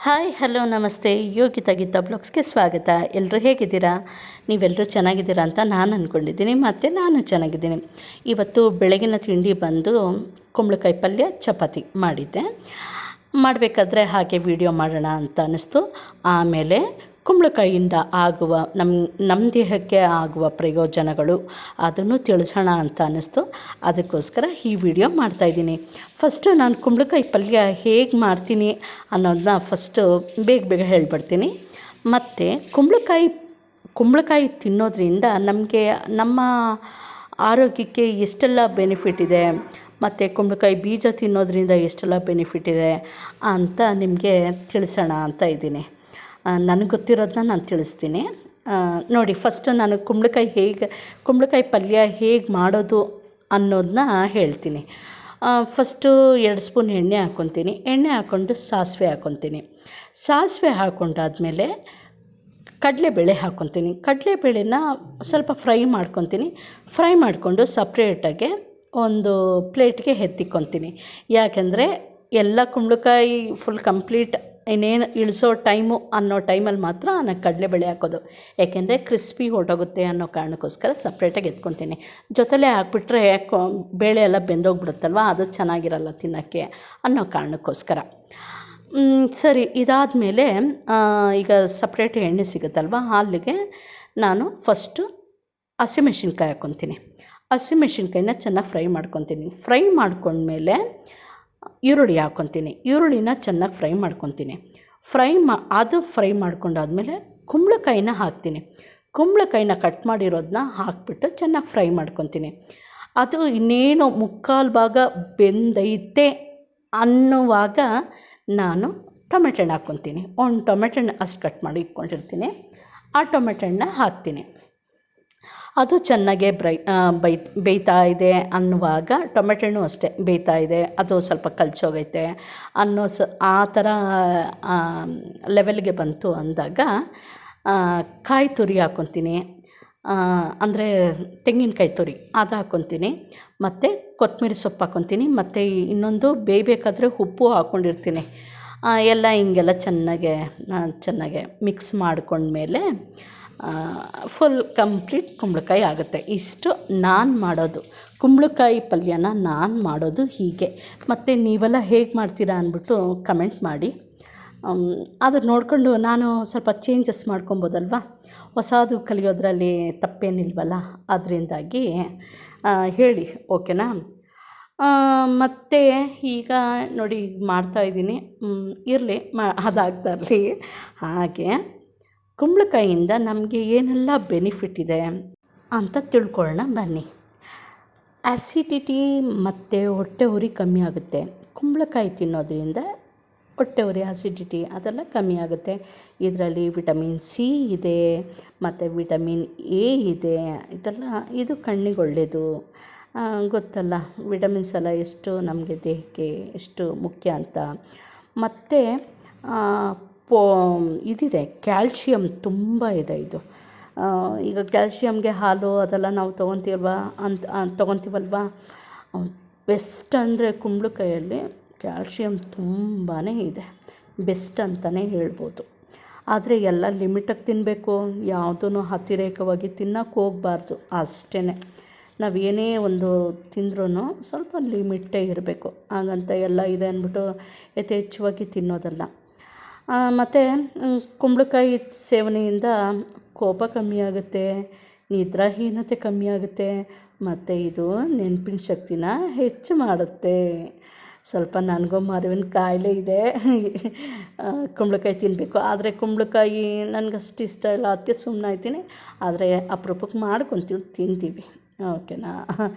Hi hello ನಮಸ್ತೆ ಯೋಗಿತಾ ಗೀತಾ ಬ್ಲಾಗ್ಸ್ಗೆ ಸ್ವಾಗತ. ಎಲ್ಲರೂ ಹೇಗಿದ್ದೀರಾ? ನೀವೆಲ್ಲರೂ ಚೆನ್ನಾಗಿದ್ದೀರಾ ಅಂತ ನಾನು ಅಂದ್ಕೊಂಡಿದ್ದೀನಿ, ಮತ್ತು ನಾನು ಚೆನ್ನಾಗಿದ್ದೀನಿ. ಇವತ್ತು ಬೆಳಗಿನ ತಿಂಡಿ ಬಂದು ಕುಂಬಳಕಾಯಿ ಪಲ್ಯ ಚಪಾತಿ ಮಾಡಿದ್ದೆ. ಮಾಡಬೇಕಾದ್ರೆ ಹಾಗೆ ವಿಡಿಯೋ ಮಾಡೋಣ ಅಂತ ಅನ್ನಿಸ್ತು. ಆಮೇಲೆ ಕುಂಬಳಕಾಯಿಯಿಂದ ಆಗುವ ನಮ್ಮ ದೇಹಕ್ಕೆ ಆಗುವ ಪ್ರಯೋಜನಗಳು ಅದನ್ನು ತಿಳಿಸೋಣ ಅಂತ ಅನ್ನಿಸ್ತು. ಅದಕ್ಕೋಸ್ಕರ ಈ ವಿಡಿಯೋ ಮಾಡ್ತಾಯಿದ್ದೀನಿ. ಫಸ್ಟು ನಾನು ಕುಂಬಳಕಾಯಿ ಪಲ್ಯ ಹೇಗೆ ಮಾಡ್ತೀನಿ ಅನ್ನೋದನ್ನ ಫಸ್ಟು ಬೇಗ ಹೇಳ್ಬಿಡ್ತೀನಿ. ಮತ್ತು ಕುಂಬಳಕಾಯಿ ತಿನ್ನೋದ್ರಿಂದ ನಮಗೆ ನಮ್ಮ ಆರೋಗ್ಯಕ್ಕೆ ಎಷ್ಟೆಲ್ಲ ಬೆನಿಫಿಟ್ ಇದೆ, ಮತ್ತು ಕುಂಬಳಕಾಯಿ ಬೀಜ ತಿನ್ನೋದ್ರಿಂದ ಎಷ್ಟೆಲ್ಲ ಬೆನಿಫಿಟ್ ಇದೆ ಅಂತ ನಿಮಗೆ ತಿಳಿಸೋಣ ಅಂತ ಇದ್ದೀನಿ. ನನಗೆ ಗೊತ್ತಿರೋದನ್ನ ನಾನು ತಿಳಿಸ್ತೀನಿ. ನೋಡಿ, ಫಸ್ಟು ನಾನು ಕುಂಬಳಕಾಯಿ ಪಲ್ಯ ಹೇಗೆ ಮಾಡೋದು ಅನ್ನೋದನ್ನ ಹೇಳ್ತೀನಿ. ಫಸ್ಟು 2 ಸ್ಪೂನ್ ಎಣ್ಣೆ ಹಾಕ್ಕೊತೀನಿ. ಎಣ್ಣೆ ಹಾಕ್ಕೊಂಡು ಸಾಸಿವೆ ಹಾಕ್ಕೊತೀನಿ. ಸಾಸಿವೆ ಹಾಕ್ಕೊಂಡಾದ್ಮೇಲೆ ಕಡಲೆಬೇಳೆ ಹಾಕ್ಕೊತೀನಿ. ಕಡಲೆಬೇಳೆನ ಸ್ವಲ್ಪ ಫ್ರೈ ಮಾಡ್ಕೊತೀನಿ. ಫ್ರೈ ಮಾಡಿಕೊಂಡು ಸಪ್ರೇಟಾಗೆ ಒಂದು ಪ್ಲೇಟ್ಗೆ ಎತ್ತಿಕ್ಕೊತೀನಿ. ಯಾಕೆಂದರೆ ಎಲ್ಲ ಕುಂಬಳಕಾಯಿ ಫುಲ್ ಕಂಪ್ಲೀಟ್ ಇನ್ನೇನು ಇಳಿಸೋ ಟೈಮು ಅನ್ನೋ ಟೈಮಲ್ಲಿ ಮಾತ್ರ ನಾನು ಕಡಲೆಬೇಳೆ ಹಾಕೋದು. ಯಾಕೆಂದರೆ ಕ್ರಿಸ್ಪಿ ಹೊರಟೋಗುತ್ತೆ ಅನ್ನೋ ಕಾರಣಕ್ಕೋಸ್ಕರ ಸಪ್ರೇಟಾಗಿ ಎತ್ಕೊತೀನಿ. ಜೊತೆಲೇ ಹಾಕ್ಬಿಟ್ರೆ ಬೇಳೆ ಎಲ್ಲ ಬೆಂದೋಗ್ಬಿಡುತ್ತಲ್ವ, ಅದು ಚೆನ್ನಾಗಿರಲ್ಲ ತಿನ್ನೋಕ್ಕೆ ಅನ್ನೋ ಕಾರಣಕ್ಕೋಸ್ಕರ. ಸರಿ, ಇದಾದಮೇಲೆ ಈಗ ಸಪ್ರೇಟ್ ಎಣ್ಣೆ ಸಿಗುತ್ತಲ್ವ, ಅಲ್ಲಿಗೆ ನಾನು ಫಸ್ಟು ಹಸಿಮೆಣ್ಸಿನ್ಕಾಯಿ ಹಾಕ್ಕೊತೀನಿ. ಹಸಿಮೆಣ್ಸಿನ್ಕಾಯಿನ ಚೆನ್ನಾಗಿ ಫ್ರೈ ಮಾಡ್ಕೊತೀನಿ. ಫ್ರೈ ಮಾಡ್ಕೊಂಡ್ಮೇಲೆ ಈರುಳ್ಳಿ ಹಾಕ್ಕೊತೀನಿ. ಈರುಳ್ಳಿನ ಚೆನ್ನಾಗಿ ಫ್ರೈ ಮಾಡ್ಕೊತೀನಿ. ಅದು ಫ್ರೈ ಮಾಡ್ಕೊಂಡಾದ್ಮೇಲೆ ಕುಂಬಳಕಾಯಿನ ಹಾಕ್ತೀನಿ. ಕುಂಬಳಕಾಯಿನ ಕಟ್ ಮಾಡಿರೋದನ್ನ ಹಾಕ್ಬಿಟ್ಟು ಚೆನ್ನಾಗಿ ಫ್ರೈ ಮಾಡ್ಕೊತೀನಿ. ಅದು ಇನ್ನೇನು ಮುಕ್ಕಾಲು ಭಾಗ ಬೆಂದೈತೆ ಅನ್ನುವಾಗ ನಾನು ಟೊಮೆಟೊ ಹಣ್ಣು ಹಾಕ್ಕೊತೀನಿ. ಒಂದು ಟೊಮೆಟೊ ಹಣ್ಣು ಅಷ್ಟು ಕಟ್ ಮಾಡಿ ಇಟ್ಕೊಂಡಿರ್ತೀನಿ. ಆ ಟೊಮೆಟೊ ಹಣ್ಣನ್ನ ಹಾಕ್ತೀನಿ. ಅದು ಚೆನ್ನಾಗೇ ಬೇಯ್ತಾ ಇದೆ ಅನ್ನುವಾಗ, ಟೊಮೆಟೊ ಹಣ್ಣು ಅಷ್ಟೇ ಬೇಯ್ತಾ ಇದೆ, ಅದು ಸ್ವಲ್ಪ ಕಲಸೋಗೈತೆ ಅನ್ನೋ ಆ ಥರ ಲೆವೆಲ್ಗೆ ಬಂತು ಅಂದಾಗ ಕಾಯಿ ತುರಿ ಹಾಕ್ಕೊತೀನಿ. ಅಂದರೆ ತೆಂಗಿನಕಾಯಿ ತುರಿ ಅದು ಹಾಕ್ಕೊತೀನಿ. ಮತ್ತು ಕೊತ್ತಂಬರಿ ಸೊಪ್ಪು ಹಾಕ್ಕೊತೀನಿ. ಮತ್ತು ಇನ್ನೊಂದು ಬೇಯಬೇಕಾದ್ರೆ ಉಪ್ಪು ಹಾಕ್ಕೊಂಡಿರ್ತೀನಿ. ಎಲ್ಲ ಹಿಂಗೆಲ್ಲ ಚೆನ್ನಾಗೆ ಮಿಕ್ಸ್ ಮಾಡ್ಕೊಂಡ್ಮೇಲೆ ಫುಲ್ ಕಂಪ್ಲೀಟ್ ಕುಂಬಳಕಾಯಿ ಆಗುತ್ತೆ. ಇಷ್ಟು ನಾನು ಮಾಡೋದು ಕುಂಬಳಕಾಯಿ ಪಲ್ಯನ ನಾನು ಮಾಡೋದು ಹೀಗೆ. ಮತ್ತು ನೀವೆಲ್ಲ ಹೇಗೆ ಮಾಡ್ತೀರಾ ಅಂದ್ಬಿಟ್ಟು ಕಮೆಂಟ್ ಮಾಡಿ. ಅದು ನೋಡಿಕೊಂಡು ನಾನು ಸ್ವಲ್ಪ ಚೇಂಜಸ್ ಮಾಡ್ಕೊಬೋದಲ್ವ, ಹೊಸದು ಕಲಿಯೋದ್ರಲ್ಲಿ ತಪ್ಪೇನಿಲ್ವಲ್ಲ, ಅದರಿಂದಾಗಿ ಹೇಳಿ, ಓಕೆನಾ? ಮತ್ತು ಈಗ ನೋಡಿ ಮಾಡ್ತಾಯಿದ್ದೀನಿ, ಇರಲಿ, ಅದಾಗ್ತಾ ಇರಲಿ. ಹಾಗೆ ಕುಂಬಳಕಾಯಿಯಿಂದ ನಮಗೆ ಏನೆಲ್ಲ ಬೆನಿಫಿಟ್ ಇದೆ ಅಂತ ತಿಳ್ಕೊಳ್ಳೋಣ ಬನ್ನಿ. ಆ್ಯಸಿಡಿಟಿ ಮತ್ತು ಹೊಟ್ಟೆ ಉರಿ ಕಮ್ಮಿ ಆಗುತ್ತೆ. ಕುಂಬಳಕಾಯಿ ತಿನ್ನೋದ್ರಿಂದ ಹೊಟ್ಟೆ ಉರಿ, ಆ್ಯಸಿಡಿಟಿ ಅದೆಲ್ಲ ಕಮ್ಮಿ ಆಗುತ್ತೆ. ಇದರಲ್ಲಿ ವಿಟಮಿನ್ ಸಿ ಇದೆ, ಮತ್ತು ವಿಟಮಿನ್ ಎ ಇದೆ. ಇದು ಕಣ್ಣಿಗೆ ಒಳ್ಳೆಯದು. ಗೊತ್ತಲ್ಲ ವಿಟಮಿನ್ಸ್ ಎಲ್ಲ ಎಷ್ಟು ನಮಗೆ ದೇಹಕ್ಕೆ ಎಷ್ಟು ಮುಖ್ಯ ಅಂತ. ಮತ್ತು ಇದಿದೆ, ಕ್ಯಾಲ್ಶಿಯಮ್ ತುಂಬ ಇದೆ. ಇದು ಈಗ ಕ್ಯಾಲ್ಶಿಯಮ್ಗೆ ಹಾಲು ಅದೆಲ್ಲ ನಾವು ತೊಗೊತೀವಲ್ವ, ಬೆಸ್ಟ್ ಅಂದರೆ ಕುಂಬಳಕಾಯಲ್ಲಿ ಕ್ಯಾಲ್ಶಿಯಮ್ ತುಂಬಾ ಇದೆ, ಬೆಸ್ಟ್ ಅಂತಲೇ ಹೇಳ್ಬೋದು. ಆದರೆ ಎಲ್ಲ ಲಿಮಿಟಾಗಿ ತಿನ್ನಬೇಕು, ಯಾವುದೂ ಅತಿರೇಕವಾಗಿ ತಿನ್ನೋಕ್ಕೆ ಹೋಗಬಾರ್ದು ಅಷ್ಟೇ. ನಾವು ಏನೇ ಒಂದು ತಿಂದ್ರೂ ಸ್ವಲ್ಪ ಲಿಮಿಟೇ ಇರಬೇಕು. ಹಾಗಂತ ಎಲ್ಲ ಇದೆ ಅಂದ್ಬಿಟ್ಟು ಯಥೇಚ್ಛವಾಗಿ ತಿನ್ನೋದಲ್ಲ. ಮತ್ತು ಕುಂಬಳಕಾಯಿ ಸೇವನೆಯಿಂದ ಕೋಪ ಕಮ್ಮಿ ಆಗುತ್ತೆ, ನಿದ್ರಾಹೀನತೆ ಕಮ್ಮಿ ಆಗುತ್ತೆ, ಮತ್ತು ಇದು ನೆನಪಿನ ಶಕ್ತಿನ ಹೆಚ್ಚು ಮಾಡುತ್ತೆ. ಸ್ವಲ್ಪ ನನಗೂ ಮಾವಿನ ಕಾಯಿಲೆ ಇದೆ, ಕುಂಬಳಕಾಯಿ ತಿನ್ನಬೇಕು. ಆದರೆ ಕುಂಬಳಕಾಯಿ ನನಗಷ್ಟು ಇಷ್ಟ ಇಲ್ಲ, ಅದಕ್ಕೆ ಸುಮ್ಮನಾಗ್ತೀನಿ. ಆದರೆ ಅಪರೂಪಕ್ಕೆ ಮಾಡ್ಕೊತೀವಿ, ತಿಂತೀವಿ, ಓಕೆನಾ?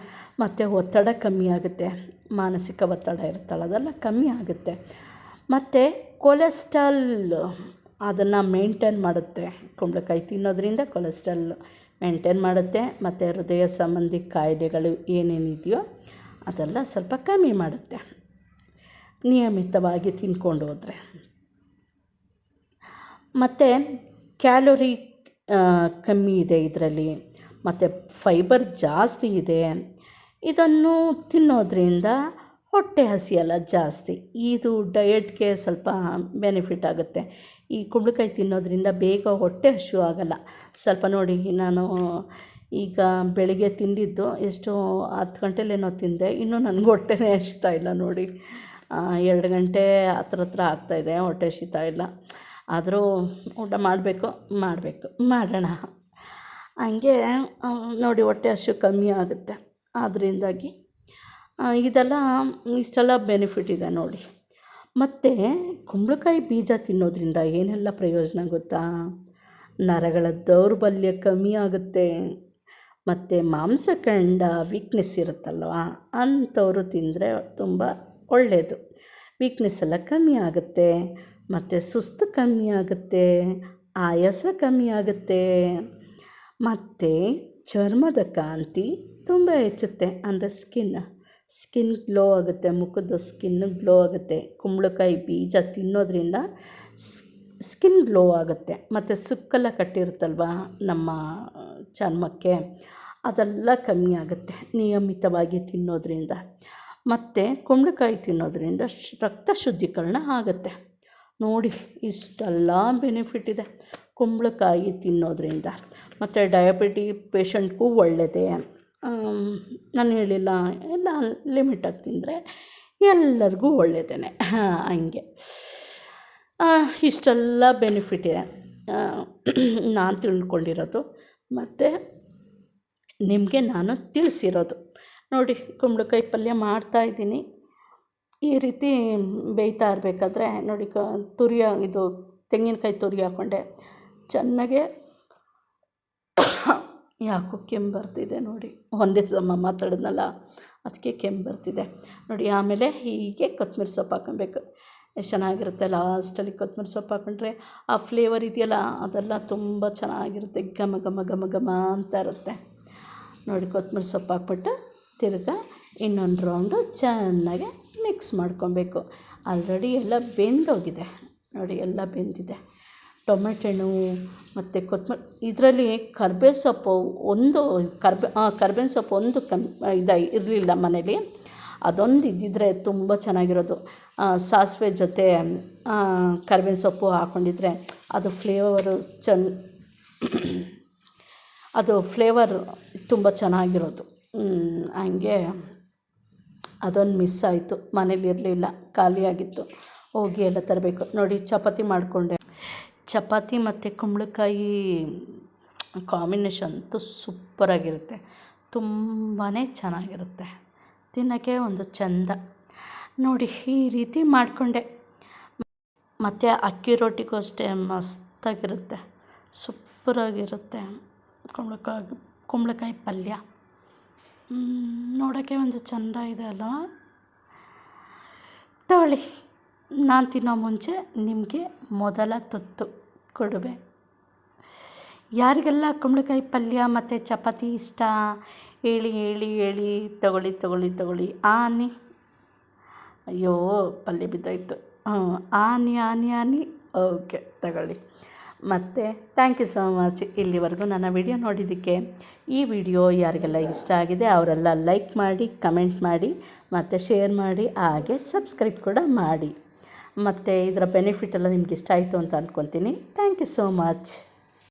ಮತ್ತು ಒತ್ತಡ ಕಮ್ಮಿ ಆಗುತ್ತೆ, ಮಾನಸಿಕ ಒತ್ತಡ ಇರುತ್ತಲ್ಲ ಅದೆಲ್ಲ ಕಮ್ಮಿ ಆಗುತ್ತೆ. ಮತ್ತು ಕೊಲೆಸ್ಟ್ರಾಲ್ ಅದನ್ನು ಮೇಂಟೈನ್ ಮಾಡುತ್ತೆ. ಕುಂಬಳಕಾಯಿ ತಿನ್ನೋದ್ರಿಂದ ಕೊಲೆಸ್ಟ್ರಾಲ್ ಮೇಂಟೈನ್ ಮಾಡುತ್ತೆ. ಮತ್ತು ಹೃದಯ ಸಂಬಂಧಿ ಕಾಯಿಲೆಗಳು ಏನೇನಿದೆಯೋ ಅದೆಲ್ಲ ಸ್ವಲ್ಪ ಕಮ್ಮಿ ಮಾಡುತ್ತೆ ನಿಯಮಿತವಾಗಿ ತಿಂದ್ಕೊಂಡು ಹೋದರೆ. ಮತ್ತು ಕ್ಯಾಲೋರಿ ಕಮ್ಮಿ ಇದೆ ಇದರಲ್ಲಿ, ಮತ್ತು ಫೈಬರ್ ಜಾಸ್ತಿ ಇದೆ. ಇದನ್ನು ತಿನ್ನೋದ್ರಿಂದ ಹೊಟ್ಟೆ ಹಸಿಯಲ್ಲ ಜಾಸ್ತಿ. ಇದು ಡಯಟ್ಗೆ ಸ್ವಲ್ಪ ಬೆನಿಫಿಟ್ ಆಗುತ್ತೆ. ಈ ಕುಂಬಳಕಾಯಿ ತಿನ್ನೋದ್ರಿಂದ ಬೇಗ ಹೊಟ್ಟೆ ಹಸಿವು ಆಗೋಲ್ಲ. ಸ್ವಲ್ಪ ನೋಡಿ, ನಾನು ಈಗ ಬೆಳಿಗ್ಗೆ ತಿಂದಿದ್ದು ಎಷ್ಟು 10 ಗಂಟೆಲೇನೋ ತಿಂದೆ, ಇನ್ನೂ ನನಗೆ ಹೊಟ್ಟೆನೇ ಹಸಿತಾ ಇಲ್ಲ ನೋಡಿ. 2 ಗಂಟೆ ಹತ್ರ ಆಗ್ತಾಯಿದೆ, ಹೊಟ್ಟೆ ಹಸಿತಾ ಇಲ್ಲ. ಆದರೂ ಊಟ ಮಾಡೋಣ. ಹಂಗೆ ನೋಡಿ, ಹೊಟ್ಟೆ ಹಸಿವು ಕಮ್ಮಿ ಆಗುತ್ತೆ. ಅದರಿಂದಾಗಿ ಇಷ್ಟೆಲ್ಲ ಬೆನಿಫಿಟ್ ಇದೆ ನೋಡಿ. ಮತ್ತು ಕುಂಬಳಕಾಯಿ ಬೀಜ ತಿನ್ನೋದ್ರಿಂದ ಏನೆಲ್ಲ ಪ್ರಯೋಜನ ಗೊತ್ತಾ? ನರಗಳ ದೌರ್ಬಲ್ಯ ಕಮ್ಮಿ ಆಗುತ್ತೆ. ಮತ್ತು ಮಾಂಸಖಂಡ ವೀಕ್ನೆಸ್ ಇರುತ್ತಲ್ವ, ಅಂಥವರು ತಿಂದರೆ ತುಂಬ ಒಳ್ಳೆಯದು. ವೀಕ್ನೆಸ್ ಎಲ್ಲ ಕಮ್ಮಿ ಆಗುತ್ತೆ. ಮತ್ತು ಸುಸ್ತು ಕಮ್ಮಿ ಆಗುತ್ತೆ, ಆಯಾಸ ಕಮ್ಮಿ ಆಗುತ್ತೆ. ಮತ್ತು ಚರ್ಮದ ಕಾಂತಿ ತುಂಬ ಹೆಚ್ಚುತ್ತೆ. ಅಂದರೆ ಸ್ಕಿನ್ ಗ್ಲೋ ಆಗುತ್ತೆ, ಮುಖದ ಸ್ಕಿನ್ ಗ್ಲೋ ಆಗುತ್ತೆ. ಕುಂಬಳಕಾಯಿ ಬೀಜ ತಿನ್ನೋದ್ರಿಂದ ಸ್ಕಿನ್ ಗ್ಲೋ ಆಗುತ್ತೆ. ಮತ್ತು ಸುಕ್ಕೆಲ್ಲ ಕಟ್ಟಿರುತ್ತಲ್ವ ನಮ್ಮ ಚರ್ಮಕ್ಕೆ, ಅದೆಲ್ಲ ಕಮ್ಮಿ ಆಗುತ್ತೆ ನಿಯಮಿತವಾಗಿ ತಿನ್ನೋದ್ರಿಂದ. ಮತ್ತು ಕುಂಬಳಕಾಯಿ ತಿನ್ನೋದ್ರಿಂದ ರಕ್ತ ಶುದ್ಧೀಕರಣ ಆಗುತ್ತೆ ನೋಡಿ. ಇಷ್ಟೆಲ್ಲ ಬೆನಿಫಿಟ್ ಇದೆ ಕುಂಬಳಕಾಯಿ ತಿನ್ನೋದ್ರಿಂದ. ಮತ್ತು ಡಯಾಬಿಟಿಕ್ ಪೇಷಂಟ್ಗೂ ಒಳ್ಳೆಯದೇ. ನಾನು ಹೇಳಿಲ್ಲ, ಎಲ್ಲ ಲಿಮಿಟಾಗಿ ತಿಂದರೆ ಎಲ್ಲರಿಗೂ ಒಳ್ಳೆಯದೇ. ಹಂಗೆ ಇಷ್ಟೆಲ್ಲ ಬೆನಿಫಿಟ್ ಇದೆ ನಾನು ತಿಳ್ಕೊಂಡಿರೋದು, ಮತ್ತು ನಿಮಗೆ ನಾನು ತಿಳಿಸಿರೋದು ನೋಡಿ. ಕುಂಬಳಕಾಯಿ ಪಲ್ಯ ಮಾಡ್ತಾಯಿದ್ದೀನಿ. ಈ ರೀತಿ ಬೇಯ್ತಾ ಇರಬೇಕಾದ್ರೆ ನೋಡಿ, ತೆಂಗಿನಕಾಯಿ ತುರಿ ಹಾಕ್ಕೊಂಡೆ. ಚೆನ್ನಾಗೆ ಯಾಕೋ ಕೆಮ್ಮು ಬರ್ತಿದೆ ನೋಡಿ, ಒಂದೇ ಸಮ ಮಾತಾಡಿದ್ನಲ್ಲ ಅದಕ್ಕೆ ಕೆಮ್ಮು ಬರ್ತಿದೆ ನೋಡಿ. ಆಮೇಲೆ ಹೀಗೆ ಕೊತ್ತಂಬರಿ ಸೊಪ್ಪು ಹಾಕ್ಕೊಬೇಕು, ಎಷ್ಟು ಚೆನ್ನಾಗಿರುತ್ತೆ. ಲಾಸ್ಟಲ್ಲಿ ಕೊತ್ತಂಬರಿ ಸೊಪ್ಪು ಹಾಕ್ಕೊಂಡ್ರೆ ಆ ಫ್ಲೇವರ್ ಇದೆಯಲ್ಲ, ಅದೆಲ್ಲ ತುಂಬ ಚೆನ್ನಾಗಿರುತ್ತೆ. ಘಮ ಘಮ ಘಮ ಘಮ ಅಂತ ಇರುತ್ತೆ ನೋಡಿ. ಕೊತ್ತಂಬರಿ ಸೊಪ್ಪು ಹಾಕ್ಬಿಟ್ಟು ತಿರ್ಗಾ ಇನ್ನೊಂದು ರೌಂಡು ಚೆನ್ನಾಗಿ ಮಿಕ್ಸ್ ಮಾಡ್ಕೊಬೇಕು. ಆಲ್ರೆಡಿ ಎಲ್ಲ ಬೆಂದೋಗಿದೆ ನೋಡಿ, ಎಲ್ಲ ಬೆಂದಿದೆ. ಟೊಮೆಟೊ ಹಣ್ಣು ಮತ್ತು ಕೊತ್ತಂಬರಿ, ಇದರಲ್ಲಿ ಕರ್ಬೇವು ಸೊಪ್ಪು ಕರ್ಬೇವಿನ ಸೊಪ್ಪು ಒಂದು ಇರಲಿಲ್ಲ ಮನೇಲಿ. ಅದೊಂದು ಇದ್ದಿದ್ದರೆ ತುಂಬ ಚೆನ್ನಾಗಿರೋದು. ಸಾಸಿವೆ ಜೊತೆ ಕರ್ಬೇವಿನ ಸೊಪ್ಪು ಹಾಕ್ಕೊಂಡಿದ್ರೆ ಅದು ಫ್ಲೇವರ್ ತುಂಬ ಚೆನ್ನಾಗಿರೋದು. ಹಂಗೆ ಅದೊಂದು ಮಿಸ್ ಆಯಿತು, ಮನೇಲಿ ಇರಲಿಲ್ಲ, ಖಾಲಿಯಾಗಿತ್ತು. ಹೋಗಿ ಎಲ್ಲ ತರಬೇಕು ನೋಡಿ. ಚಪಾತಿ ಮಾಡಿಕೊಂಡೆ. ಚಪಾತಿ ಮತ್ತು ಕುಂಬಳಕಾಯಿ ಕಾಂಬಿನೇಷನ್ ಅಂತೂ ಸೂಪರಾಗಿರುತ್ತೆ, ತುಂಬಾ ಚೆನ್ನಾಗಿರುತ್ತೆ. ತಿನ್ನೋಕ್ಕೆ ಒಂದು ಚೆಂದ ನೋಡಿ. ಈ ರೀತಿ ಮಾಡಿಕೊಂಡೆ. ಮತ್ತು ಅಕ್ಕಿ ರೊಟ್ಟಿಗೂ ಅಷ್ಟೇ ಮಸ್ತಾಗಿರುತ್ತೆ, ಸೂಪರಾಗಿರುತ್ತೆ ಕುಂಬಳಕಾಯಿ ಪಲ್ಯ. ನೋಡೋಕ್ಕೆ ಒಂದು ಚೆಂದ ಇದೆ ಅಲ್ವಾ? ತಗೊಳ್ಳಿ, ನಾನು ತಿನ್ನೋ ಮುಂಚೆ ನಿಮಗೆ ಮೊದಲ ತುತ್ತು ಕೊಡುವೆ. ಯಾರಿಗೆಲ್ಲ ಕುಂಬಳಕಾಯಿ ಪಲ್ಯ ಮತ್ತು ಚಪಾತಿ ಇಷ್ಟ ಹೇಳಿ ತಗೊಳ್ಳಿ. ಆನಿ, ಅಯ್ಯೋ ಪಲ್ಯ ಬಿದ್ದಾಯಿತು. ಆನಿ ಓಕೆ, ತಗೊಳ್ಳಿ. ಮತ್ತು ಥ್ಯಾಂಕ್ ಯು ಸೋ ಮಚ್ ಇಲ್ಲಿವರೆಗೂ ನನ್ನ ವಿಡಿಯೋ ನೋಡಿದ್ದಕ್ಕೆ. ಈ ವಿಡಿಯೋ ಯಾರಿಗೆಲ್ಲ ಇಷ್ಟ ಆಗಿದೆ ಅವರೆಲ್ಲ ಲೈಕ್ ಮಾಡಿ, ಕಮೆಂಟ್ ಮಾಡಿ, ಮತ್ತು ಶೇರ್ ಮಾಡಿ, ಹಾಗೆ ಸಬ್ಸ್ಕ್ರೈಬ್ ಕೂಡ ಮಾಡಿ. ಮತ್ತು ಇದರ ಬೆನಿಫಿಟ್ ಎಲ್ಲ ನಿಮ್ಗೆ ಇಷ್ಟ ಆಯಿತು ಅಂತ ಅಂದ್ಕೊತೀನಿ. Thank you so much.